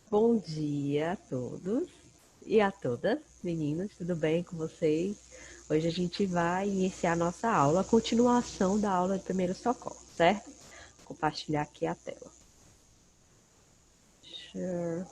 Bom dia a todos e a todas, meninas, tudo bem com vocês? Hoje a gente vai iniciar nossa aula, a continuação da aula de primeiro socorro, certo? Vou compartilhar aqui a tela. Sure.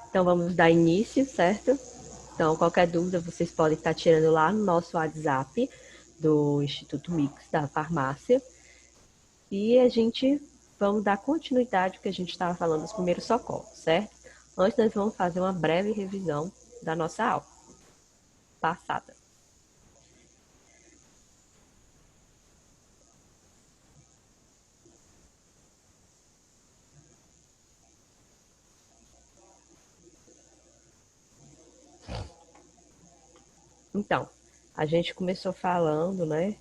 Então vamos dar início, certo? Então qualquer dúvida vocês podem estar tirando lá no nosso WhatsApp do Instituto Mix da Farmácia e a gente vamos dar continuidade ao que a gente estava falando dos primeiros socorros, certo? Antes nós vamos fazer uma breve revisão da nossa aula passada. Então, a gente começou falando, né,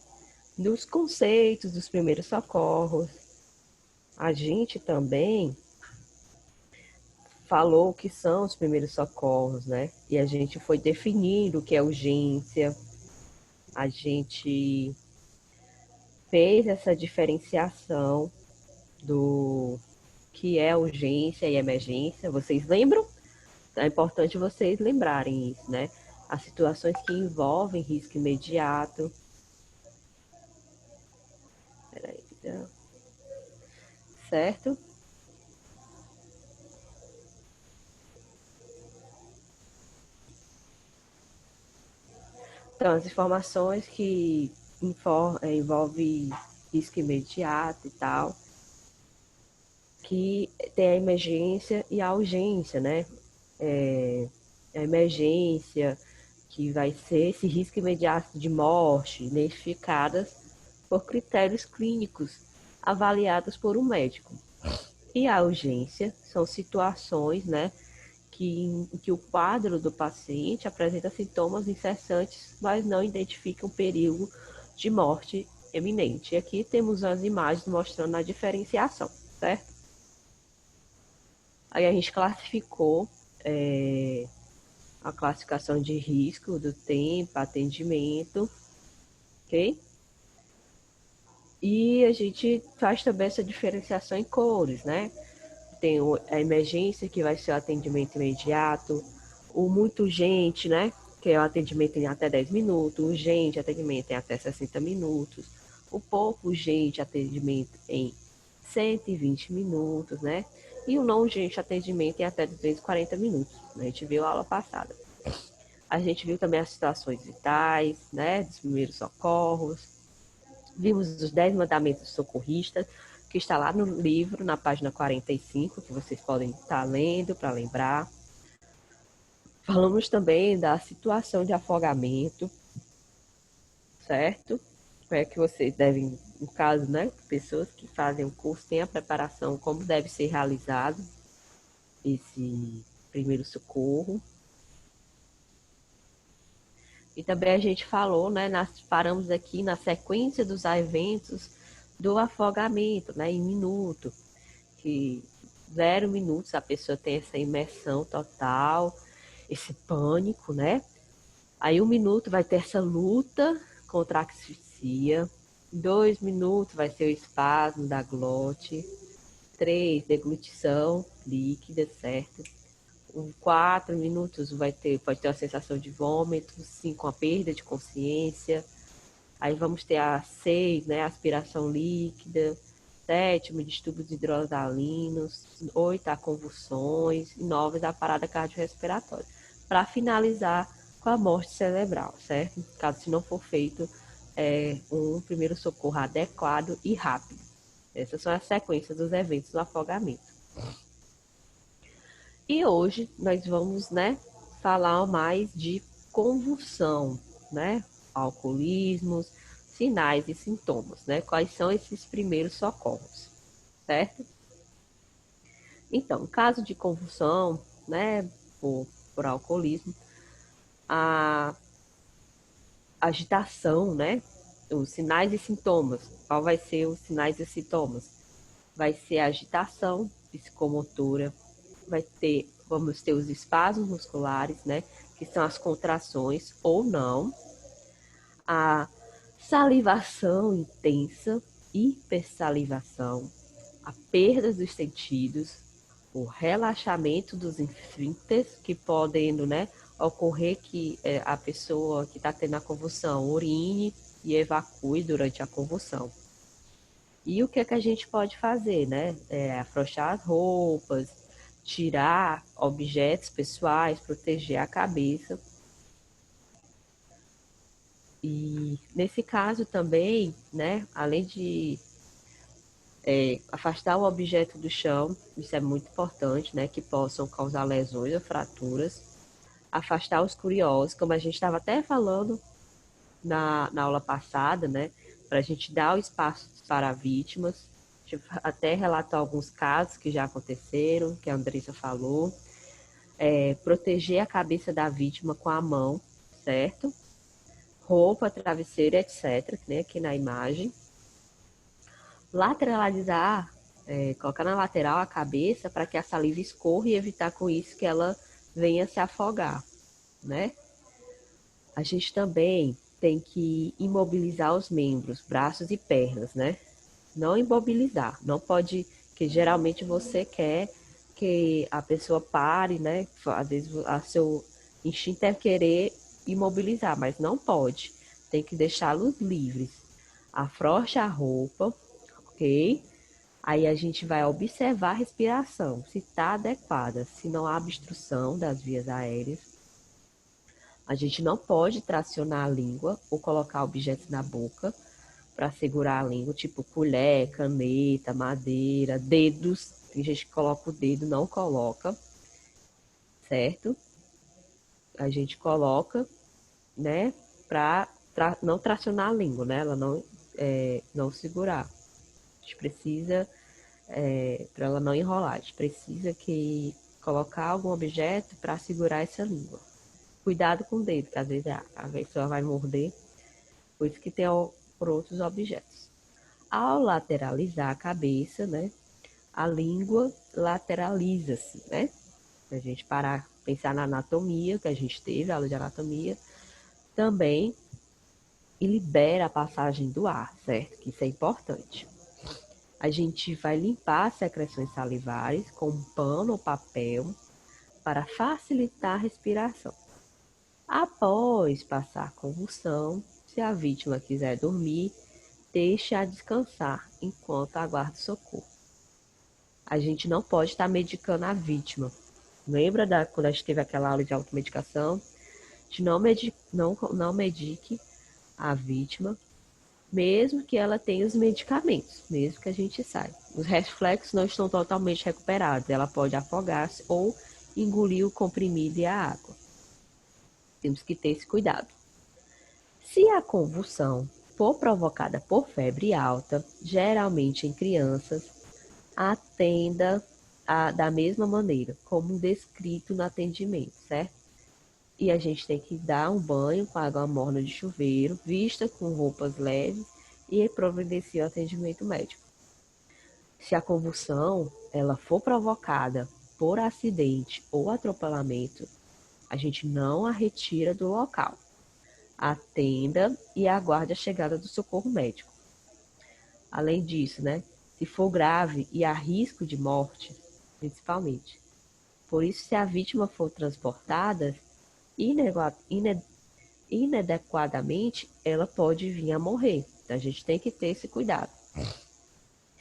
dos conceitos dos primeiros socorros. A gente também falou o que são os primeiros socorros, né? E a gente foi definindo o que é urgência. A gente fez essa diferenciação do que é urgência e emergência. Vocês lembram? É importante vocês lembrarem isso, né? As situações que envolvem risco imediato. Peraí, certo? Então, as informações que envolvem risco imediato e tal, que tem a emergência e a urgência, né? A emergência, que vai ser esse risco imediato de morte, identificadas por critérios clínicos avaliados por um médico. E a urgência são situações, né, que o quadro do paciente apresenta sintomas incessantes, mas não identifica um perigo de morte eminente. E aqui temos as imagens mostrando a diferenciação, certo? Aí a gente classificou a classificação de risco do tempo, atendimento, ok? E a gente faz também essa diferenciação em cores, né? Tem a emergência, que vai ser o atendimento imediato, o muito urgente, né? Que é o atendimento em até 10 minutos, o urgente, atendimento em até 60 minutos, o pouco urgente, atendimento em 120 minutos, né? E o não urgente, atendimento em até 240 minutos. A gente viu a aula passada. A gente viu também as situações vitais, né? Dos primeiros socorros. Vimos os 10 mandamentos socorristas, que está lá no livro, na página 45, que vocês podem estar lendo para lembrar. Falamos também da situação de afogamento, certo? É que vocês devem, no caso, né, pessoas que fazem o curso têm a preparação como deve ser realizado esse primeiro socorro. E também a gente falou, né, paramos aqui na sequência dos eventos do afogamento, né, em minuto, que 0 minutos a pessoa tem essa imersão total, esse pânico, né? Aí 1 minuto vai ter essa luta contra a asfixia. 2 minutos vai ser o espasmo da glote. 3, deglutição líquida, certo? 4 minutos pode ter a sensação de vômito. 5, a perda de consciência. Aí vamos ter a 6, né, aspiração líquida. 7, distúrbios hidrosalinos. 8, a convulsões. E 9, a parada cardiorrespiratória. Para finalizar com a morte cerebral, certo? Caso se não for feito um primeiro socorro adequado e rápido. Essas são as sequências dos eventos do afogamento. E hoje nós vamos, né, falar mais de convulsão, né? Alcoolismos, sinais e sintomas, né? Quais são esses primeiros socorros, certo? Então, caso de convulsão, né, por alcoolismo, a agitação, né? Os sinais e sintomas. Qual vai ser os sinais e sintomas? Vai ser a agitação, psicomotora, vamos ter os espasmos musculares, né? Que são as contrações ou não, a salivação intensa, hipersalivação, a perda dos sentidos, o relaxamento dos esfíncteres, que podendo, né, ocorrer que a pessoa que está tendo a convulsão urine e evacue durante a convulsão. E o que é que a gente pode fazer, né? Afrouxar as roupas, tirar objetos pessoais, proteger a cabeça. E nesse caso também, né, além de afastar o objeto do chão, isso é muito importante, né, que possam causar lesões ou fraturas. Afastar os curiosos, como a gente estava até falando na aula passada, né, para a gente dar o espaço para vítimas. A gente até relatou alguns casos que já aconteceram, que a Andressa falou. Proteger a cabeça da vítima com a mão, certo? Roupa, travesseiro, etc., né, aqui na imagem. Lateralizar, colocar na lateral a cabeça para que a saliva escorra e evitar com isso que ela venha se afogar, né? A gente também tem que imobilizar os membros, braços e pernas, né? Não imobilizar, não pode, que geralmente você quer que a pessoa pare, né? Às vezes a seu instinto é querer imobilizar, mas não pode. Tem que deixá-los livres. Afrouxe a roupa, ok? Aí a gente vai observar a respiração, se está adequada, se não há obstrução das vias aéreas. A gente não pode tracionar a língua ou colocar objetos na boca para segurar a língua, tipo colher, caneta, madeira, dedos. Tem gente que coloca o dedo, não coloca, certo? A gente coloca, né, para não tracionar a língua, né? Ela não segurar. A gente precisa, para ela não enrolar, a gente precisa colocar algum objeto para segurar essa língua. Cuidado com o dedo, que às vezes a pessoa vai morder, por isso que tem por outros objetos. Ao lateralizar a cabeça, né, a língua lateraliza-se, né? Se a gente parar, pensar na anatomia, que a gente teve, a aula de anatomia, também e libera a passagem do ar, certo? Que isso é importante. A gente vai limpar as secreções salivares com um pano ou papel para facilitar a respiração. Após passar a convulsão, se a vítima quiser dormir, deixe-a descansar enquanto aguarda socorro. A gente não pode estar medicando a vítima. Lembra quando a gente teve aquela aula de automedicação? A gente não medique a vítima, mesmo que ela tenha os medicamentos, mesmo que a gente saiba. Os reflexos não estão totalmente recuperados. Ela pode afogar-se ou engolir o comprimido e a água. Temos que ter esse cuidado. Se a convulsão for provocada por febre alta, geralmente em crianças, atenda da mesma maneira, como descrito no atendimento, certo? E a gente tem que dar um banho com água morna de chuveiro, vista com roupas leves e providenciar o atendimento médico. Se a convulsão ela for provocada por acidente ou atropelamento, a gente não a retira do local. Atenda e aguarde a chegada do socorro médico. Além disso, né, se for grave e há risco de morte, principalmente. Por isso, se a vítima for transportada inadequadamente, ela pode vir a morrer. Então, a gente tem que ter esse cuidado.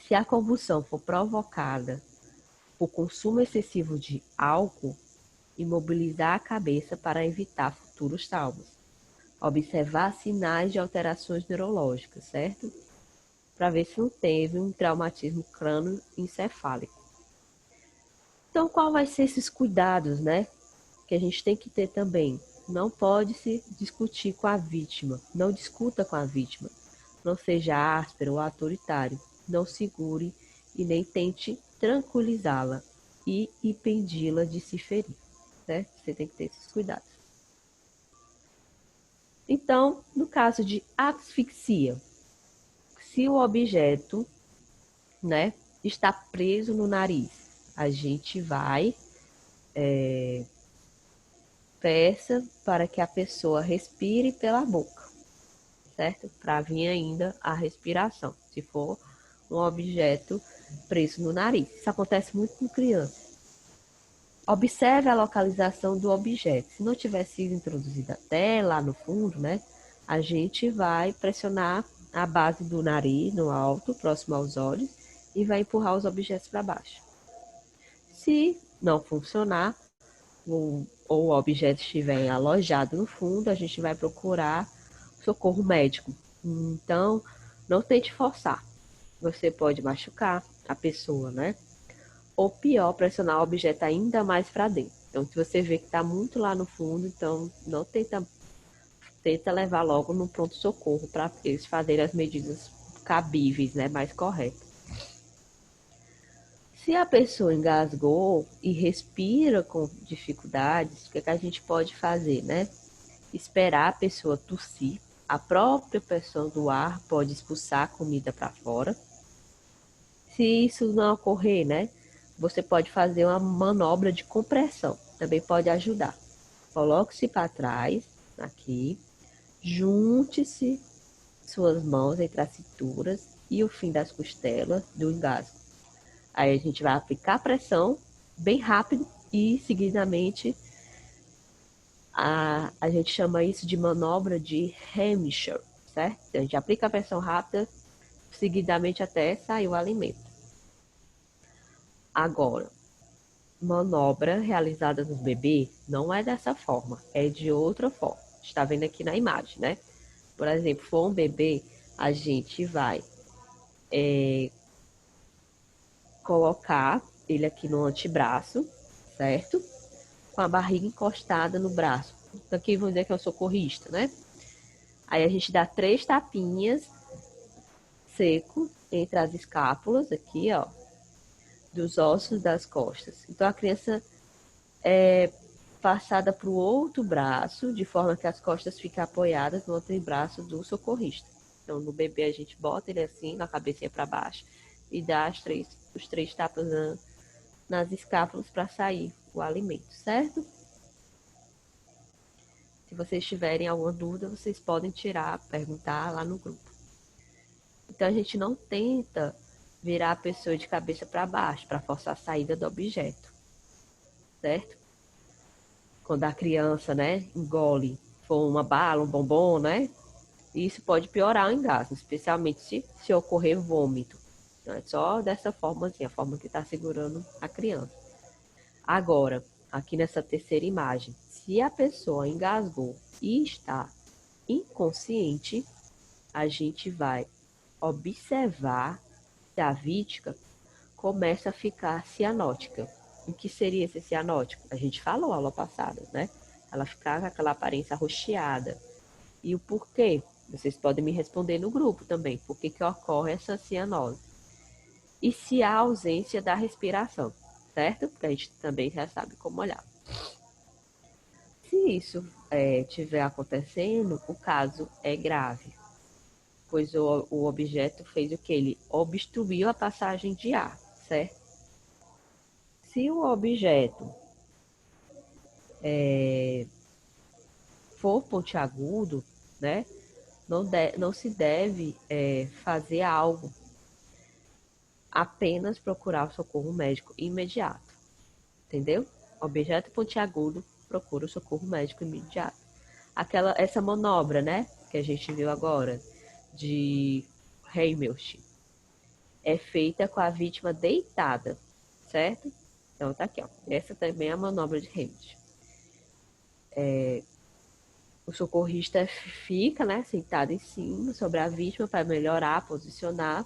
Se a convulsão for provocada por consumo excessivo de álcool, imobilizar a cabeça para evitar futuros traumas. Observar sinais de alterações neurológicas, certo? Para ver se não teve um traumatismo crânioencefálico. Então, qual vai ser esses cuidados, né? Que a gente tem que ter também. Não pode se discutir com a vítima. Não discuta com a vítima. Não seja áspero ou autoritário. Não segure e nem tente tranquilizá-la e impedi-la de se ferir. Né? Você tem que ter esses cuidados. Então, no caso de asfixia, se o objeto, né, está preso no nariz, a gente vai peça para que a pessoa respire pela boca, certo? Para vir ainda a respiração, se for um objeto preso no nariz. Isso acontece muito com crianças. Observe a localização do objeto. Se não tiver sido introduzido até lá no fundo, né, a gente vai pressionar a base do nariz no alto, próximo aos olhos, e vai empurrar os objetos para baixo. Se não funcionar, ou o objeto estiver alojado no fundo, a gente vai procurar socorro médico. Então, não tente forçar. Você pode machucar a pessoa, né? Ou pior, pressionar o objeto ainda mais para dentro. Então, se você vê que está muito lá no fundo, então não tenta levar logo no pronto-socorro para eles fazerem as medidas cabíveis, né, mais corretas. Se a pessoa engasgou e respira com dificuldades, o que a gente pode fazer, né? Esperar a pessoa tossir. A própria pressão do ar pode expulsar a comida para fora. Se isso não ocorrer, né? Você pode fazer uma manobra de compressão. Também pode ajudar. Coloque-se para trás, aqui. Junte-se suas mãos entre as cinturas e o fim das costelas do engasgo. Aí a gente vai aplicar pressão bem rápido e seguidamente a gente chama isso de manobra de Hemish, certo? A gente aplica a pressão rápida seguidamente até sair o alimento. Agora, manobra realizada no bebê não é dessa forma, é de outra forma. Está vendo aqui na imagem, né? Por exemplo, for um bebê, a gente vai colocar ele aqui no antebraço, certo? Com a barriga encostada no braço. Aqui vamos dizer que é o socorrista, né? Aí a gente dá 3 tapinhas seco entre as escápulas aqui, ó, dos ossos das costas. Então a criança é passada para o outro braço, de forma que as costas ficam apoiadas no outro braço do socorrista. Então no bebê a gente bota ele assim, na cabecinha para baixo, e dá os 3 tapas nas escápulas para sair o alimento, certo? Se vocês tiverem alguma dúvida, vocês podem tirar, perguntar lá no grupo. Então a gente não tenta virar a pessoa de cabeça para baixo para forçar a saída do objeto, certo? Quando a criança, né, engole, for uma bala, um bombom, né? Isso pode piorar o engasgo, especialmente se ocorrer vômito. Então é só dessa forma, assim, a forma que está segurando a criança. Agora, aqui nessa terceira imagem, se a pessoa engasgou e está inconsciente, a gente vai observar se a vítima começa a ficar cianótica. O que seria esse cianótico? A gente falou aula passada, né? Ela ficar com aquela aparência arroxeada. E o porquê? Vocês podem me responder no grupo também. Por que ocorre essa cianose? E se há ausência da respiração, certo? Porque a gente também já sabe como olhar. Se isso estiver acontecendo, o caso é grave, pois o objeto fez o que? Ele obstruiu a passagem de ar, certo? Se o objeto for pontiagudo, né, não se deve fazer algo, apenas procurar o socorro médico imediato, entendeu? Objeto pontiagudo, procura o socorro médico imediato. Essa manobra, né, que a gente viu agora, de Heimlich, é feita com a vítima deitada, certo? Então tá aqui, ó. Essa também é a manobra de Heimlich. O socorrista fica, né, sentado em cima sobre a vítima para melhorar, posicionar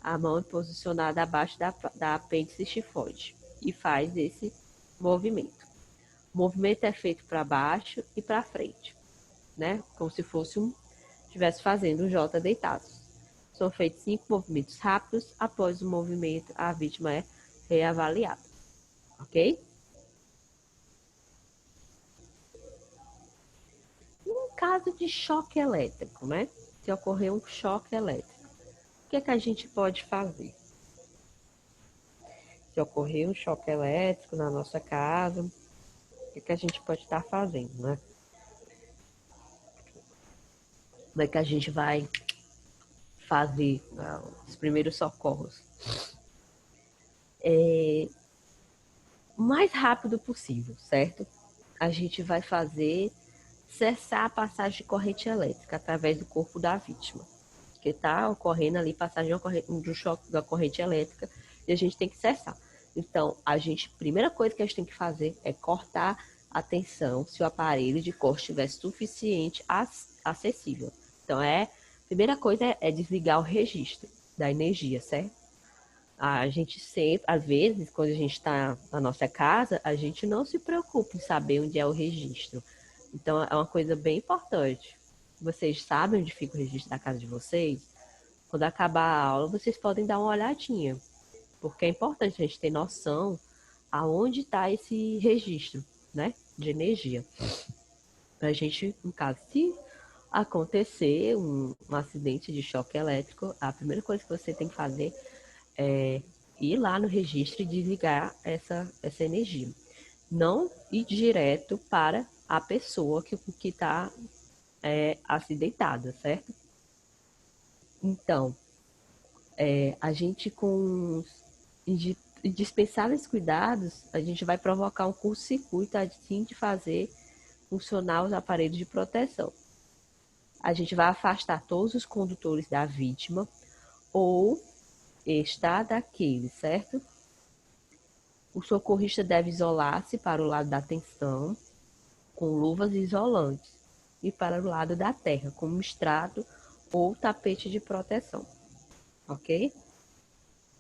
a mão posicionada abaixo da apêndice tifoide e faz esse movimento. O movimento é feito para baixo e para frente, né? Como se fosse estivesse fazendo um J deitado. São feitos 5 movimentos rápidos. Após o movimento, a vítima é reavaliada, ok? No caso de choque elétrico, né? Se ocorrer um choque elétrico, o que a gente pode fazer? Se ocorrer um choque elétrico na nossa casa, o que a gente pode estar fazendo, né? Como é que a gente vai fazer os primeiros socorros? O mais rápido possível, certo? A gente vai fazer cessar a passagem de corrente elétrica através do corpo da vítima, que está ocorrendo ali passagem do choque da corrente elétrica e a gente tem que cessar. Então, primeira coisa que a gente tem que fazer é cortar a tensão se o aparelho de corte estiver suficiente acessível. Então, primeira coisa é desligar o registro da energia, certo? A gente sempre, às vezes, quando a gente está na nossa casa, a gente não se preocupa em saber onde é o registro. Então, é uma coisa bem importante. Vocês sabem onde fica o registro da casa de vocês? Quando acabar a aula, vocês podem dar uma olhadinha, porque é importante a gente ter noção aonde está esse registro, né, de energia. Para a gente, no caso, se acontecer um acidente de choque elétrico, a primeira coisa que você tem que fazer é ir lá no registro e desligar essa energia. Não ir direto para a pessoa que está acidentada, certo? Então, a gente com indispensáveis cuidados, a gente vai provocar um curto-circuito assim de fazer funcionar os aparelhos de proteção. A gente vai afastar todos os condutores da vítima ou está daquele, certo? O socorrista deve isolar-se para o lado da tensão com luvas isolantes e para o lado da terra com extrato ou tapete de proteção, ok?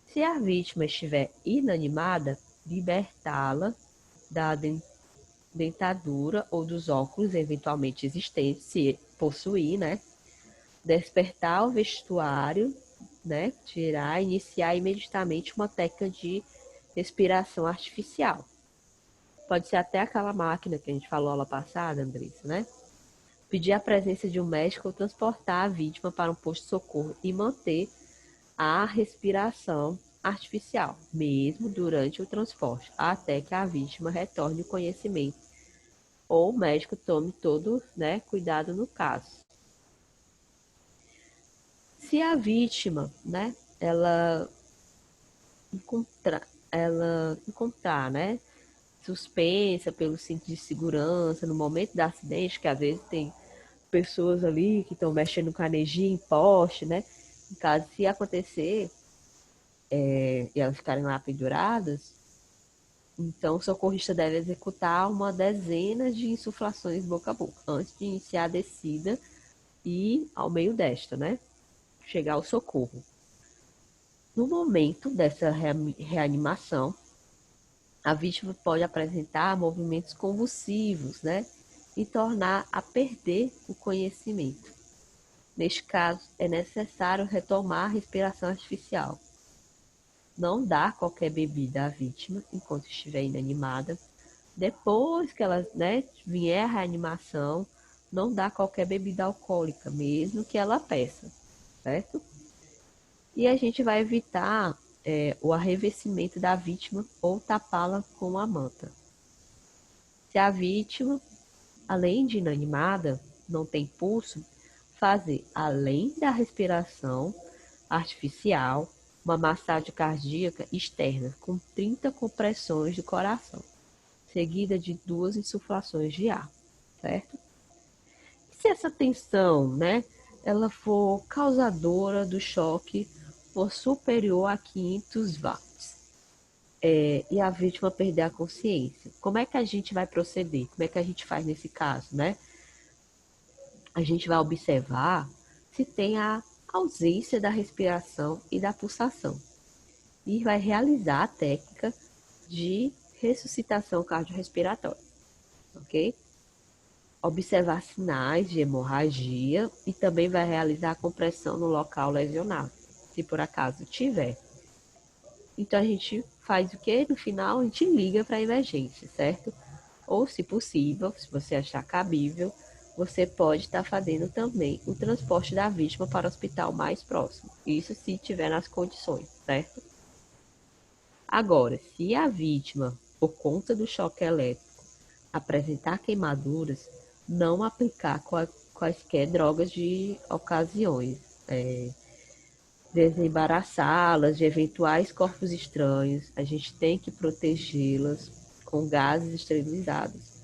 Se a vítima estiver inanimada, libertá-la da dentadura ou dos óculos eventualmente existentes, se possuir, né? Despertar o vestuário, né? Tirar, iniciar imediatamente uma técnica de respiração artificial. Pode ser até aquela máquina que a gente falou aula passada, Andressa, né? Pedir a presença de um médico ou transportar a vítima para um posto de socorro e manter a respiração artificial, mesmo durante o transporte, até que a vítima retorne o conhecimento ou o médico tome todo, né, cuidado no caso. Se a vítima, né, ela encontrar, né, suspensa pelo cinto de segurança no momento do acidente, que às vezes tem pessoas ali que estão mexendo com a energia em poste, né? Em caso, se acontecer e elas ficarem lá penduradas, então o socorrista deve executar uma dezena de insuflações boca a boca antes de iniciar a descida e ao meio desta, né? Chegar ao socorro. No momento dessa reanimação, a vítima pode apresentar movimentos convulsivos, né? E tornar a perder o conhecimento. Neste caso, é necessário retomar a respiração artificial. Não dar qualquer bebida à vítima enquanto estiver inanimada. Depois que ela, né, vier a reanimação, não dar qualquer bebida alcoólica, mesmo que ela peça, certo? E a gente vai evitar o arrefecimento da vítima ou tapá-la com a manta. Se a vítima, além de inanimada, não tem pulso, fazer, além da respiração artificial, uma massagem cardíaca externa com 30 compressões do coração, seguida de 2 insuflações de ar, certo? Se essa tensão, né, ela for causadora do choque for superior a 500 watts, e a vítima perder a consciência, como é que a gente vai proceder? Como é que a gente faz nesse caso, né? A gente vai observar se tem a ausência da respiração e da pulsação e vai realizar a técnica de ressuscitação cardiorrespiratória, ok? Observar sinais de hemorragia e também vai realizar a compressão no local lesionado, se por acaso tiver. Então a gente faz o que? No final a gente liga para a emergência, certo? Ou, se possível, se você achar cabível, você pode estar fazendo também o transporte da vítima para o hospital mais próximo. Isso se tiver nas condições, certo? Agora, se a vítima, por conta do choque elétrico, apresentar queimaduras, não aplicar quaisquer drogas de ocasiões, desembaraçá-las de eventuais corpos estranhos, a gente tem que protegê-las com gases esterilizados.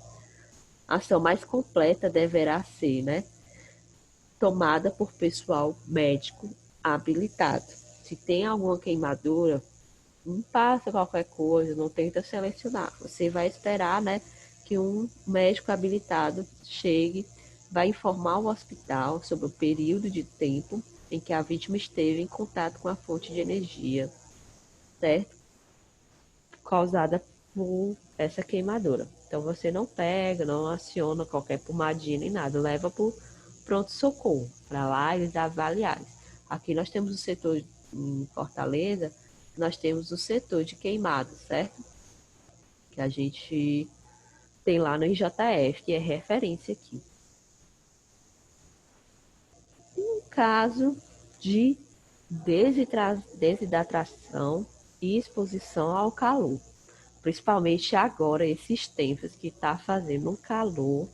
A ação mais completa deverá ser, né, tomada por pessoal médico habilitado. Se tem alguma queimadura, não passa qualquer coisa, não tenta selecionar. Você vai esperar, né, que um médico habilitado chegue, vai informar o hospital sobre o período de tempo em que a vítima esteve em contato com a fonte de energia, certo? Causada por essa queimadura. Então você não pega, não aciona qualquer pomadinha nem nada, leva para o pronto-socorro, para lá eles avaliarem. Aqui nós temos o setor em Fortaleza, nós temos o setor de queimados, certo? Que a gente tem lá no IJF, que é referência aqui. Um caso de desidratação e exposição ao calor, principalmente agora, esses tempos que está fazendo um calor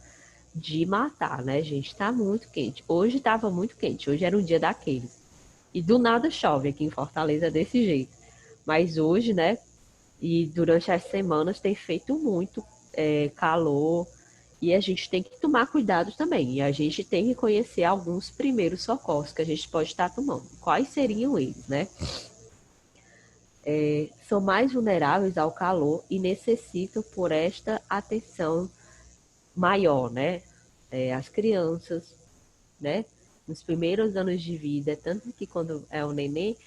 de matar, né, gente? Está muito quente. Hoje estava muito quente, hoje era um dia daqueles. E do nada chove aqui em Fortaleza desse jeito. Mas hoje, né, e durante as semanas tem feito muito calor e a gente tem que tomar cuidado também. E a gente tem que conhecer alguns primeiros socorros que a gente pode estar tomando. Quais seriam eles, né? São mais vulneráveis ao calor e necessitam por esta atenção maior, né? As crianças, né? Nos primeiros anos de vida, tanto que quando é um neném,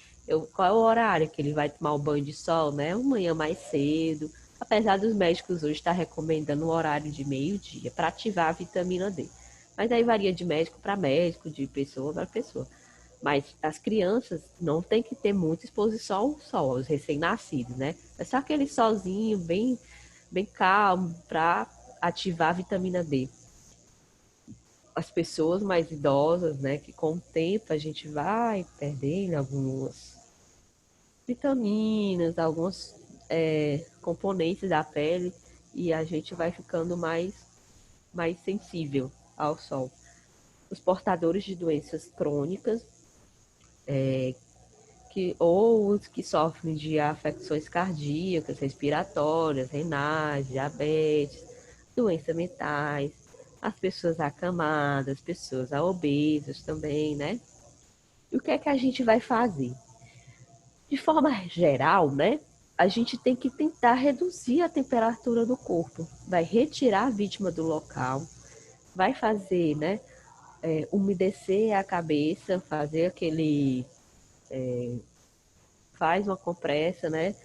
qual é o horário que ele vai tomar o banho de sol, né? Uma manhã mais cedo. Apesar dos médicos hoje estar recomendando um horário de meio-dia para ativar a vitamina D. Mas aí varia de médico para médico, de pessoa para pessoa. Mas as crianças não tem que ter muita exposição ao sol, os recém-nascidos, né? É só aquele solzinho bem, bem calmo para ativar a vitamina D. As pessoas mais idosas, né, que com o tempo a gente vai perdendo algumas vitaminas, alguns componentes da pele e a gente vai ficando mais sensível ao sol. Os portadores de doenças crônicas, ou os que sofrem de afecções cardíacas, respiratórias, renais, diabetes, doenças mentais, as pessoas acamadas, pessoas obesas também, né? E o que é que a gente vai fazer? De forma geral, né? A gente tem que tentar reduzir a temperatura do corpo, vai retirar a vítima do local, vai fazer, né? Umedecer a cabeça, fazer aquele. Faz uma compressa, né?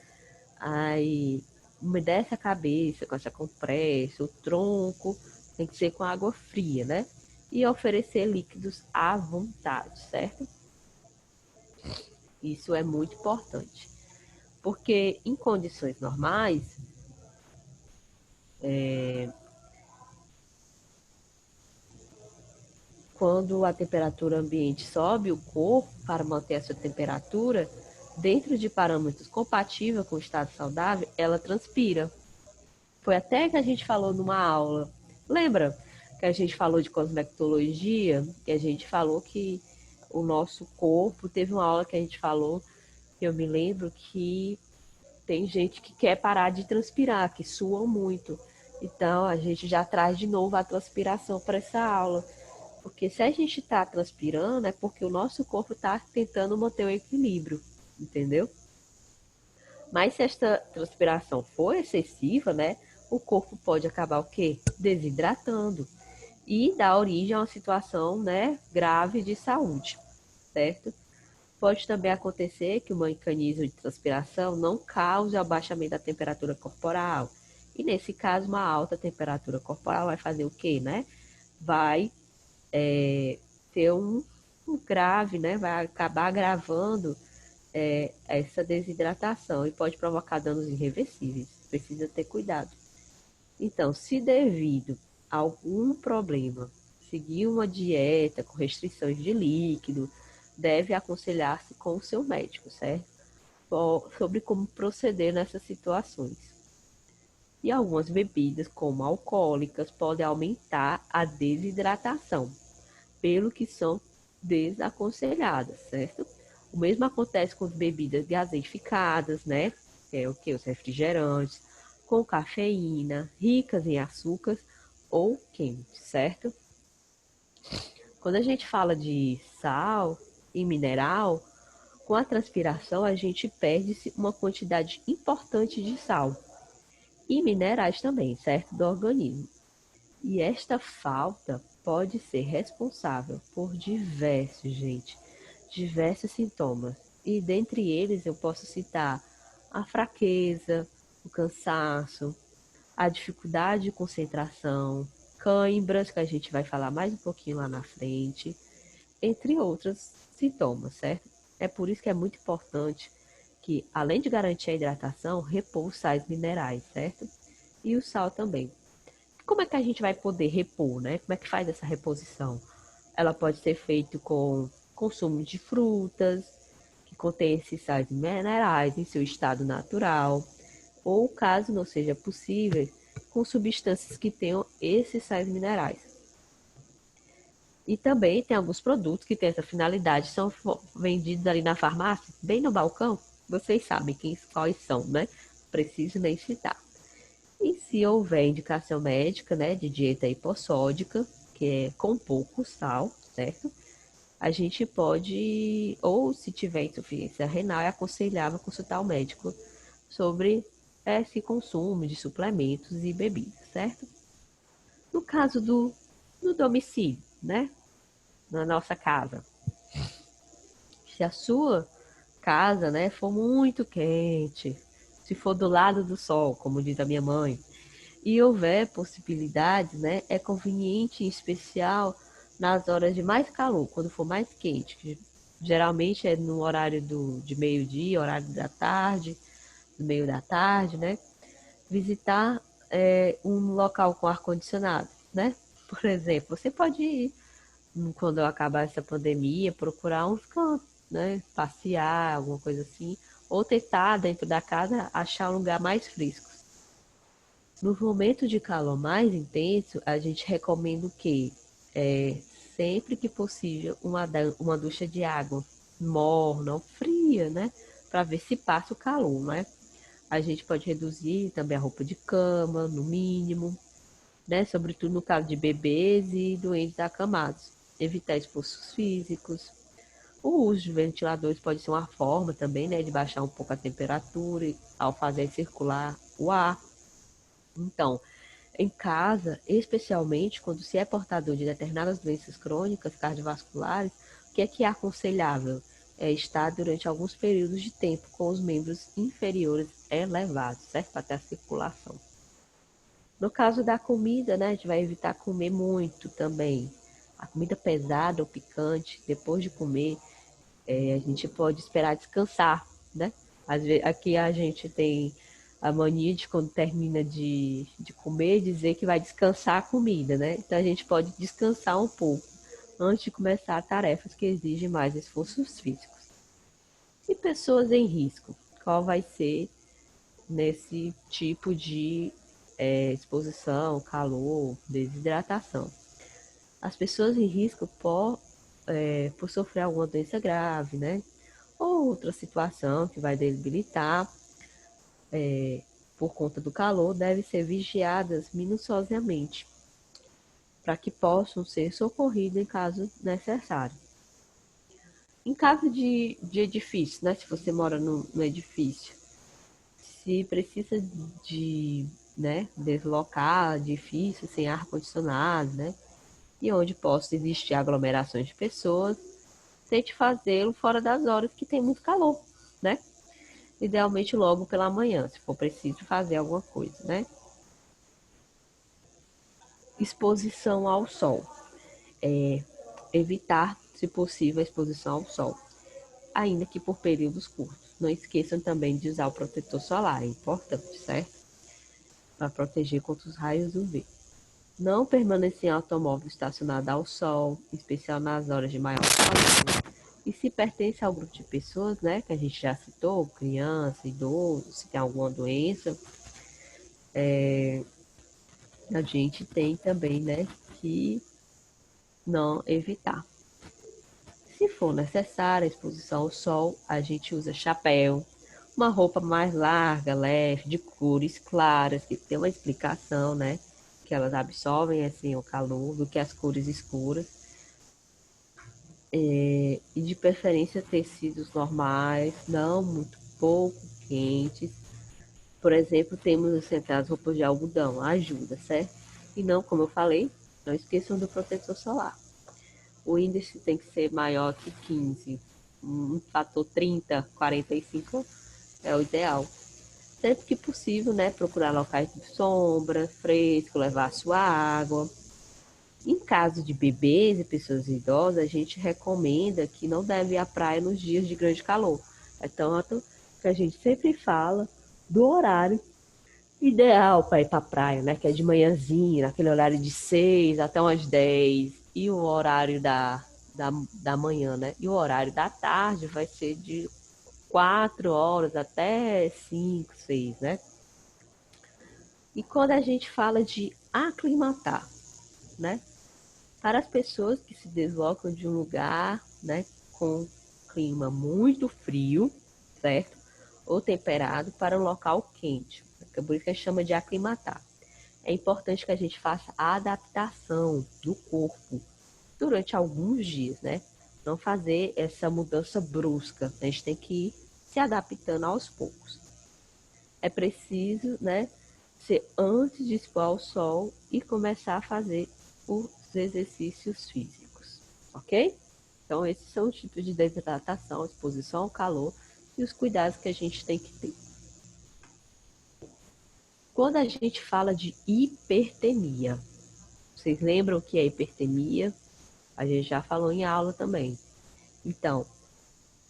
Aí umedece a cabeça com essa compressa, o tronco tem que ser com água fria, né? E oferecer líquidos à vontade, certo? Isso é muito importante. Porque em condições normais, quando a temperatura ambiente sobe, o corpo, para manter essa temperatura, dentro de parâmetros compatíveis com o estado saudável, ela transpira. Foi até que a gente falou numa aula. Lembra que a gente falou de cosmetologia? Que a gente falou que o nosso corpo, teve uma aula que a gente falou, que eu me lembro que tem gente que quer parar de transpirar, que suam muito. Então a gente já traz de novo a transpiração para essa aula. Porque se a gente está transpirando, é porque o nosso corpo está tentando manter o equilíbrio, entendeu? Mas se esta transpiração for excessiva, né, o corpo pode acabar o quê? Desidratando e dar origem a uma situação, né, grave de saúde, certo? Pode também acontecer que o mecanismo de transpiração não cause abaixamento da temperatura corporal. E nesse caso, uma alta temperatura corporal vai fazer o quê, né? Vai ter um grave, né? Vai acabar agravando essa desidratação e pode provocar danos irreversíveis. Precisa ter cuidado. Então, se devido a algum problema seguir uma dieta com restrições de líquido, deve aconselhar-se com o seu médico, certo? sobre como proceder nessas situações. E algumas bebidas, como alcoólicas, podem aumentar a desidratação, pelo que são desaconselhadas, certo? O mesmo acontece com as bebidas gaseificadas, né? Que é o que? Os refrigerantes, com cafeína, ricas em açúcares ou quentes, certo? Quando a gente fala de sal e mineral, com a transpiração a gente perde uma quantidade importante de sal e minerais também, certo? Do organismo. E esta falta pode ser responsável por diversos sintomas. E dentre eles eu posso citar a fraqueza, o cansaço, a dificuldade de concentração, cãibras, que a gente vai falar mais um pouquinho lá na frente, entre outros sintomas, certo? É por isso que é muito importante que, além de garantir a hidratação, repor os sais minerais, certo? E o sal também. Como é que a gente vai poder repor, né? Como é que faz essa reposição? Ela pode ser feita com consumo de frutas, que contém esses sais minerais em seu estado natural, ou, caso não seja possível, com substâncias que tenham esses sais minerais. E também tem alguns produtos que têm essa finalidade, são vendidos ali na farmácia, bem no balcão. Vocês sabem quais são, né? Preciso nem citar. E se houver indicação médica, né, de dieta hipossódica, que é com pouco sal, certo? A gente pode, ou se tiver insuficiência renal, é aconselhável consultar o médico sobre esse consumo de suplementos e bebidas, certo? No caso do domicílio, né, na nossa casa, se a sua casa, né, for muito quente, se for do lado do sol, como diz a minha mãe, e houver possibilidades, né, é conveniente, em especial nas horas de mais calor, quando for mais quente, que geralmente é no horário de meio-dia, horário da tarde, do meio da tarde, né, visitar um local com ar-condicionado, né? Por exemplo, você pode ir, quando acabar essa pandemia, procurar uns cantos, né, passear, alguma coisa assim, ou tentar dentro da casa achar um lugar mais fresco. Nos momentos de calor mais intenso, a gente recomenda o quê? Sempre que possível, uma ducha de água morna ou fria, né? Para ver se passa o calor, né? A gente pode reduzir também a roupa de cama, no mínimo, né? Sobretudo no caso de bebês e doentes acamados. Evitar expulsos físicos. O uso de ventiladores pode ser uma forma também, né? De baixar um pouco a temperatura ao fazer circular o ar. Então, em casa, especialmente quando se é portador de determinadas doenças crônicas cardiovasculares, o que é aconselhável? É estar durante alguns períodos de tempo com os membros inferiores elevados, certo? Para ter a circulação. No caso da comida, né, a gente vai evitar comer muito também. A comida pesada ou picante, depois de comer, a gente pode esperar descansar, né? Às vezes, aqui a gente tem a mania de quando termina de comer, dizer que vai descansar a comida, né? Então a gente pode descansar um pouco antes de começar tarefas que exigem mais esforços físicos. E pessoas em risco, qual vai ser nesse tipo de exposição, calor, desidratação? As pessoas em risco por sofrer alguma doença grave, né? Ou outra situação que vai debilitar por conta do calor, devem ser vigiadas minuciosamente para que possam ser socorridas em caso necessário. Em caso de edifício, né? Se você mora no edifício, se precisa de deslocar edifício sem ar-condicionado, né? E onde possa existir aglomerações de pessoas, tente fazê-lo fora das horas que tem muito calor, né? Idealmente logo pela manhã, se for preciso fazer alguma coisa, né? Exposição ao sol. Evitar, se possível, a exposição ao sol, ainda que por períodos curtos. Não esqueçam também de usar o protetor solar, é importante, certo? Para proteger contra os raios UV. Não permanecer em automóvel estacionado ao sol, em especial nas horas de maior calor. E se pertence ao grupo de pessoas, né, que a gente já citou, criança, idoso, se tem alguma doença, a gente tem também, né, que não evitar. Se for necessária a exposição ao sol, a gente usa chapéu, uma roupa mais larga, leve, de cores claras, que tem uma explicação, né? Que elas absorvem assim o calor do que as cores escuras. E de preferência tecidos normais, não muito pouco quentes. Por exemplo, temos assim, as roupas de algodão, ajuda, certo? E não, como eu falei, não esqueçam do protetor solar. O índice tem que ser maior que 15. Um fator 30, 45 é o ideal. Sempre que possível, né? Procurar locais de sombra, fresco, levar a sua água. Em caso de bebês e pessoas idosas, a gente recomenda que não deve ir à praia nos dias de grande calor. É tanto que a gente sempre fala do horário ideal para ir para a praia, né? Que é de manhãzinha, naquele horário de 6 até umas 10. E o horário da manhã, né? E o horário da tarde vai ser de 4 horas até 5, 6, né? E quando a gente fala de aclimatar, né? Para as pessoas que se deslocam de um lugar, né, com clima muito frio, certo? Ou temperado para um local quente. É por isso que a gente chama de aclimatar. É importante que a gente faça a adaptação do corpo durante alguns dias, né? Não fazer essa mudança brusca. A gente tem que ir se adaptando aos poucos. É preciso, né, ser antes de expor ao sol e começar a fazer os exercícios físicos, ok? Então, esses são os tipos de desidratação, exposição ao calor e os cuidados que a gente tem que ter. Quando a gente fala de hipertemia, vocês lembram o que é hipertemia? A gente já falou em aula também. Então,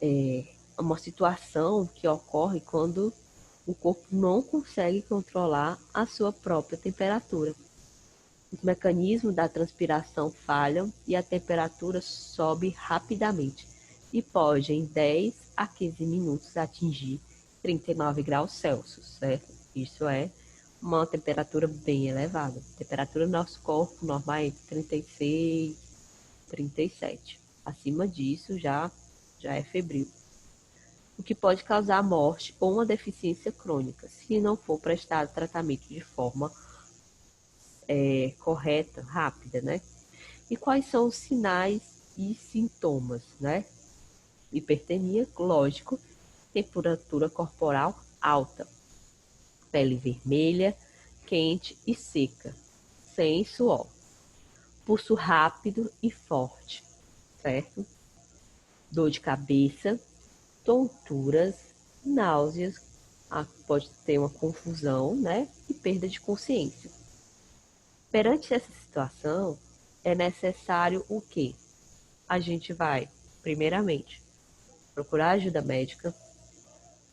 é uma situação que ocorre quando o corpo não consegue controlar a sua própria temperatura. Os mecanismos da transpiração falham e a temperatura sobe rapidamente e pode, em 10 a 15 minutos, atingir 39 graus Celsius, certo? Isso é uma temperatura bem elevada. A temperatura do nosso corpo normal é entre 36 e 37. Acima disso já é febril, o que pode causar morte ou uma deficiência crônica, se não for prestado tratamento de forma correta, rápida, né? E quais são os sinais e sintomas, né? Hipertermia, lógico, temperatura corporal alta, pele vermelha, quente e seca, sem suor, pulso rápido e forte, certo? Dor de cabeça, tonturas, náuseas, pode ter uma confusão, né? E perda de consciência. Perante essa situação, é necessário o quê? A gente vai, primeiramente, procurar ajuda médica,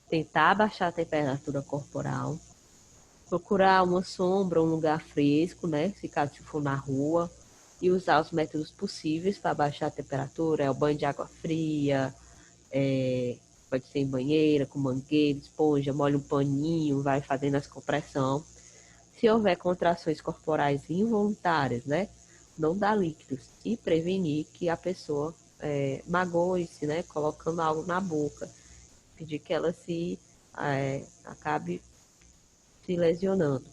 tentar abaixar a temperatura corporal, procurar uma sombra, um lugar fresco, né? Se caso for na rua, e usar os métodos possíveis para baixar a temperatura, é o banho de água fria, pode ser em banheira, com mangueira, esponja, molha um paninho, vai fazendo as compressão. Se houver contrações corporais involuntárias, né? Não dar líquidos e prevenir que a pessoa magoe-se, né? Colocando algo na boca. Pedir que ela acabe se lesionando.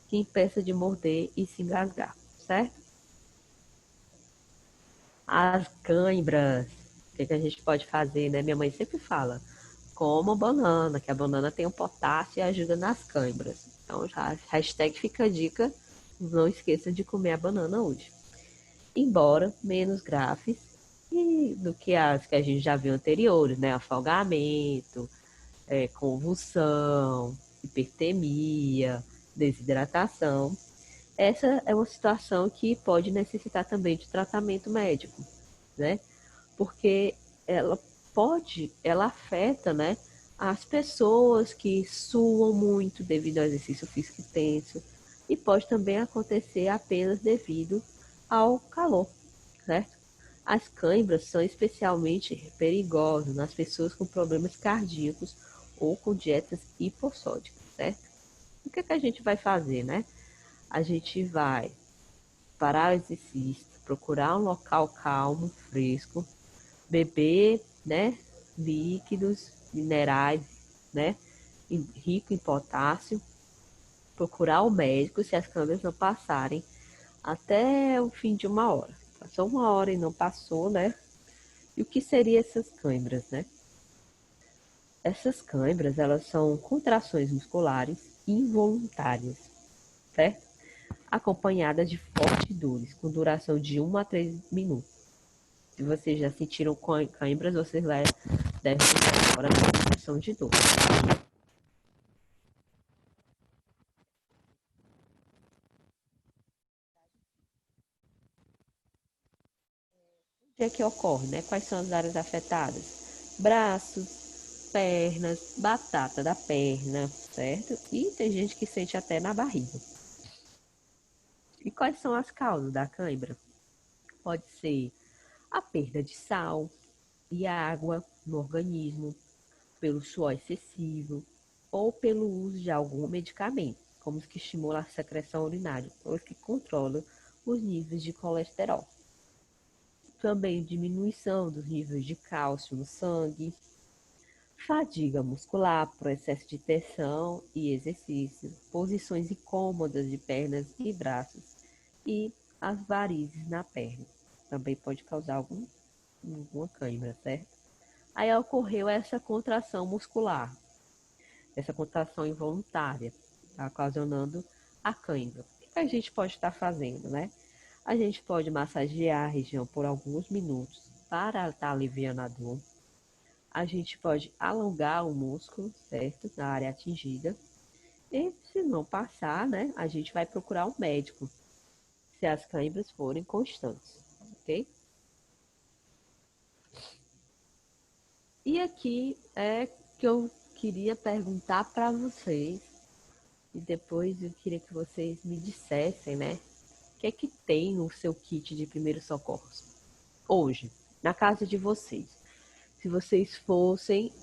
Que impeça de morder e se engasgar, certo? As cãibras, o que a gente pode fazer, né? Minha mãe sempre fala, coma banana, que a banana tem um potássio e ajuda nas cãibras. Então, já, hashtag fica a dica, não esqueça de comer a banana hoje. Embora menos graves do que as que a gente já viu anteriores, né? Afogamento, convulsão, hipertemia, desidratação. Essa é uma situação que pode necessitar também de tratamento médico, né? Porque ela afeta, né, as pessoas que suam muito devido ao exercício físico intenso e pode também acontecer apenas devido ao calor, certo? As câimbras são especialmente perigosas nas pessoas com problemas cardíacos ou com dietas hipossódicas, certo? O que a gente vai fazer, né? A gente vai parar o exercício, procurar um local calmo, fresco, beber, né, líquidos, minerais, né, rico em potássio, procurar o médico se as câmeras não passarem até o fim de uma hora. Passou uma hora e não passou, né? E o que seriam essas câimbras, né? Essas câimbras, elas são contrações musculares involuntárias, certo? Acompanhadas de fortes dores, com duração de 1 a 3 minutos. Se vocês já sentiram câimbras, vocês devem estar agora na situação de dor. O que é que ocorre, né? Quais são as áreas afetadas? Braços, pernas, batata da perna, certo? E tem gente que sente até na barriga. E quais são as causas da cãibra? Pode ser a perda de sal e água no organismo, pelo suor excessivo ou pelo uso de algum medicamento, como os que estimulam a secreção urinária ou os que controlam os níveis de colesterol. Também diminuição dos níveis de cálcio no sangue, fadiga muscular por excesso de tensão e exercício, posições incômodas de pernas e braços e as varizes na perna. Também pode causar alguma cãibra, certo? Aí ocorreu essa contração muscular, essa contração involuntária, tá ocasionando a cãibra. O que a gente pode estar fazendo, né? A gente pode massagear a região por alguns minutos para estar aliviando a dor. A gente pode alongar o músculo, certo? Na área atingida. E se não passar, né? A gente vai procurar um médico, se as câimbras forem constantes, ok? E aqui é que eu queria perguntar para vocês, e depois eu queria que vocês me dissessem, né? O que é que tem no seu kit de primeiros socorros? Hoje, na casa de vocês, se vocês fossem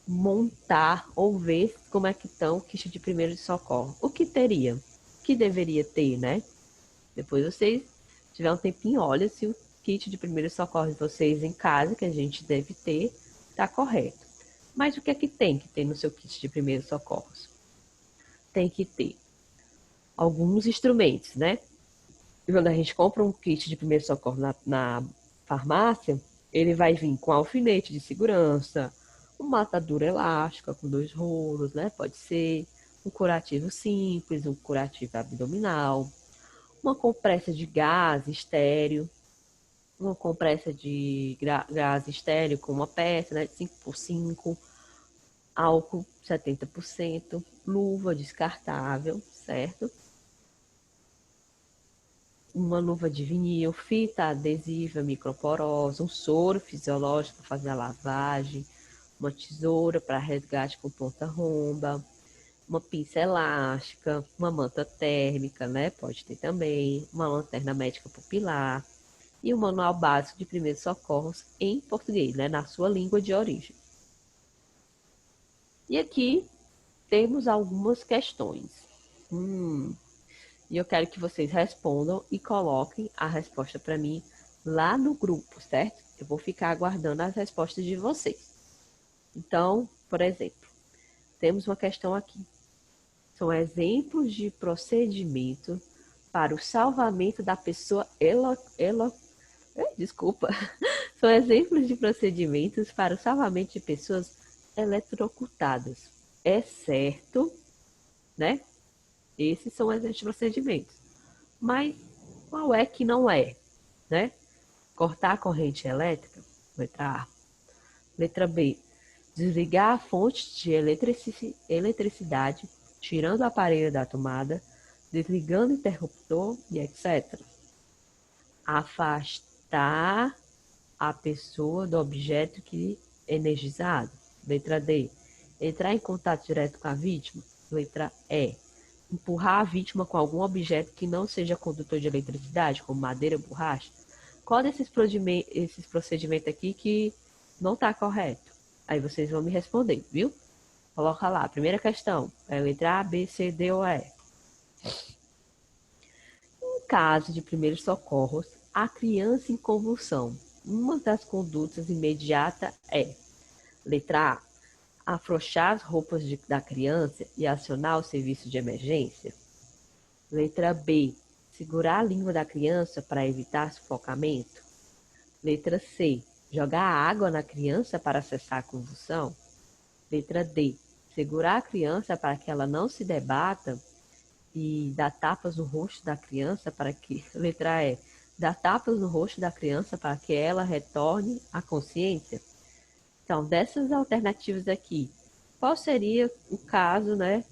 montar ou ver como é que estão o kit de primeiros socorros, o que teria? O que deveria ter, né? Depois vocês tiver um tempinho, olha se o kit de primeiros socorros de vocês em casa, que a gente deve ter, está correto. Mas o que é que tem no seu kit de primeiros socorros? Tem que ter alguns instrumentos, né? Quando a gente compra um kit de primeiro socorro na farmácia, ele vai vir com alfinete de segurança, uma atadura elástica com 2 rolos, né? Pode ser um curativo simples, um curativo abdominal, uma compressa de gás estéreo, uma compressa de gás estéreo com uma peça, né? 5x5, álcool 70%, luva descartável, certo? Uma luva de vinil, fita adesiva microporosa, um soro fisiológico para fazer a lavagem, uma tesoura para resgate com ponta-romba, uma pinça elástica, uma manta térmica, né? Pode ter também, uma lanterna médica pupilar e um manual básico de primeiros socorros em português, né? Na sua língua de origem. E aqui temos algumas questões. E eu quero que vocês respondam e coloquem a resposta para mim lá no grupo, certo? Eu vou ficar aguardando as respostas de vocês. Então, por exemplo, temos uma questão aqui. São exemplos de procedimento para o salvamento da pessoa desculpa. São exemplos de procedimentos para o salvamento de pessoas eletrocutadas. É certo, né? Esses são exemplos de procedimentos. Mas qual é que não é, né? Cortar a corrente elétrica, letra A. Letra B, desligar a fonte de eletricidade, tirando o aparelho da tomada, desligando o interruptor e etc. Afastar a pessoa do objeto que é energizado. Letra D, entrar em contato direto com a vítima. Letra E, empurrar a vítima com algum objeto que não seja condutor de eletricidade, como madeira ou borracha. qual desses esses procedimentos aqui que não está correto? Aí vocês vão me responder, viu? Coloca lá, primeira questão, é a letra A, B, C, D ou E. Em caso de primeiros socorros, a criança em convulsão, uma das condutas imediatas é: letra A, afrouxar as roupas da criança e acionar o serviço de emergência. Letra B, segurar a língua da criança para evitar sufocamento. Letra C, jogar água na criança para cessar a convulsão. Letra D, segurar a criança para que ela não se debata e dar tapas no rosto da criança para que... Letra E, dar tapas no rosto da criança para que ela retorne à consciência. Então, dessas alternativas aqui, qual seria o caso, né,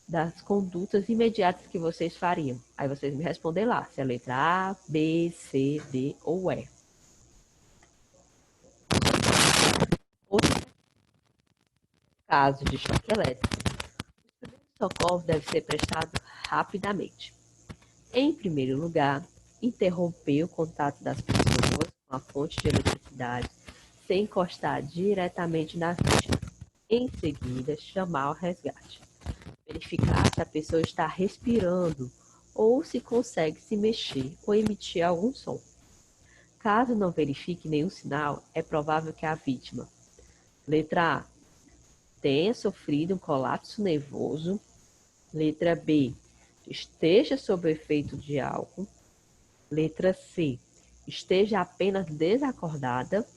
das condutas imediatas que vocês fariam? Aí vocês me respondem lá, se é a letra A, B, C, D ou E. Outro caso de choque elétrico, o primeiro socorro deve ser prestado rapidamente. Em primeiro lugar, interromper o contato das pessoas com a fonte de eletricidade sem encostar diretamente na vítima. Em seguida, chamar o resgate. Verificar se a pessoa está respirando ou se consegue se mexer ou emitir algum som. Caso não verifique nenhum sinal, é provável que a vítima, letra A, tenha sofrido um colapso nervoso. Letra B, esteja sob o efeito de álcool. Letra C, esteja apenas desacordada.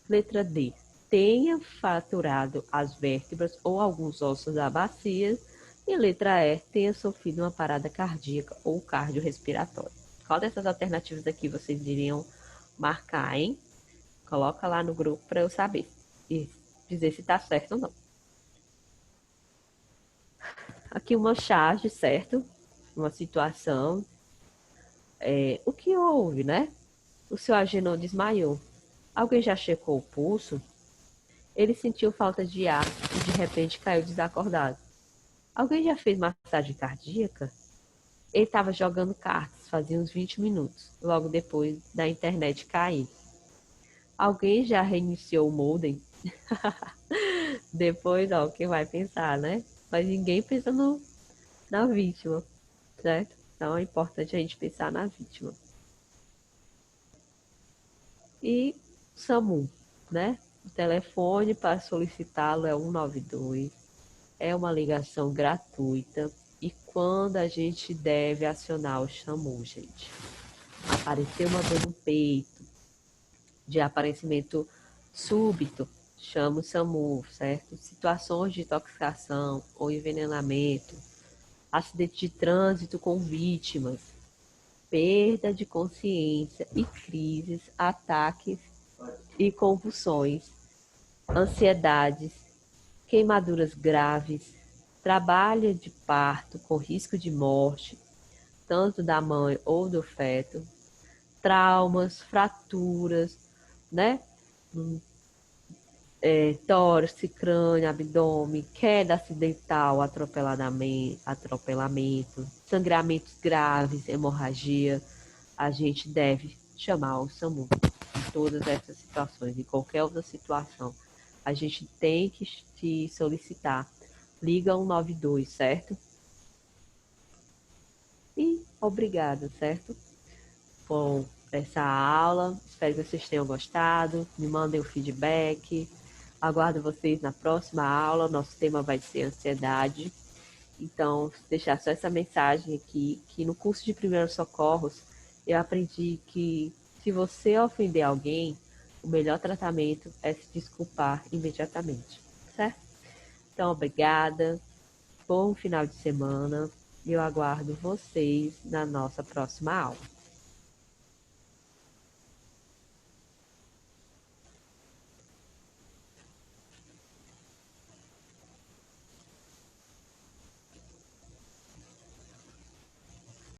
Letra D, tenha fraturado as vértebras ou alguns ossos da bacia. E letra E, tenha sofrido uma parada cardíaca ou cardiorrespiratória. Qual dessas alternativas aqui vocês iriam marcar, hein? Coloca lá no grupo para eu saber e dizer se está certo ou não. Aqui uma charge, certo? Uma situação. O que houve, né? O seu Agenor desmaiou. Alguém já checou o pulso? Ele sentiu falta de ar e de repente caiu desacordado. Alguém já fez massagem cardíaca? Ele estava jogando cartas, fazia uns 20 minutos, logo depois da internet cair. Alguém já reiniciou o modem? Depois, ó, quem vai pensar, né? Mas ninguém pensa na vítima, certo? Então é importante a gente pensar na vítima. E o SAMU, né? O telefone para solicitá-lo é 192. É uma ligação gratuita. E quando a gente deve acionar o SAMU, gente? Apareceu uma dor no peito, de aparecimento súbito, chama o SAMU, certo? Situações de intoxicação ou envenenamento, acidente de trânsito com vítimas, perda de consciência e crises, ataques e convulsões, ansiedades, queimaduras graves, trabalho de parto com risco de morte, tanto da mãe ou do feto, traumas, fraturas, né? Tórax, crânio, abdômen, queda acidental, atropelamento, sangramentos graves, hemorragia, a gente deve chamar o SAMU. Em todas essas situações, em qualquer outra situação, a gente tem que te solicitar. Liga 192, certo? E obrigada, certo? Por essa aula. Espero que vocês tenham gostado. Me mandem o feedback. Aguardo vocês na próxima aula. Nosso tema vai ser ansiedade. Então, deixar só essa mensagem aqui, que no curso de primeiros socorros, eu aprendi que se você ofender alguém, o melhor tratamento é se desculpar imediatamente, certo? Então, obrigada. Bom final de semana. Eu aguardo vocês na nossa próxima aula.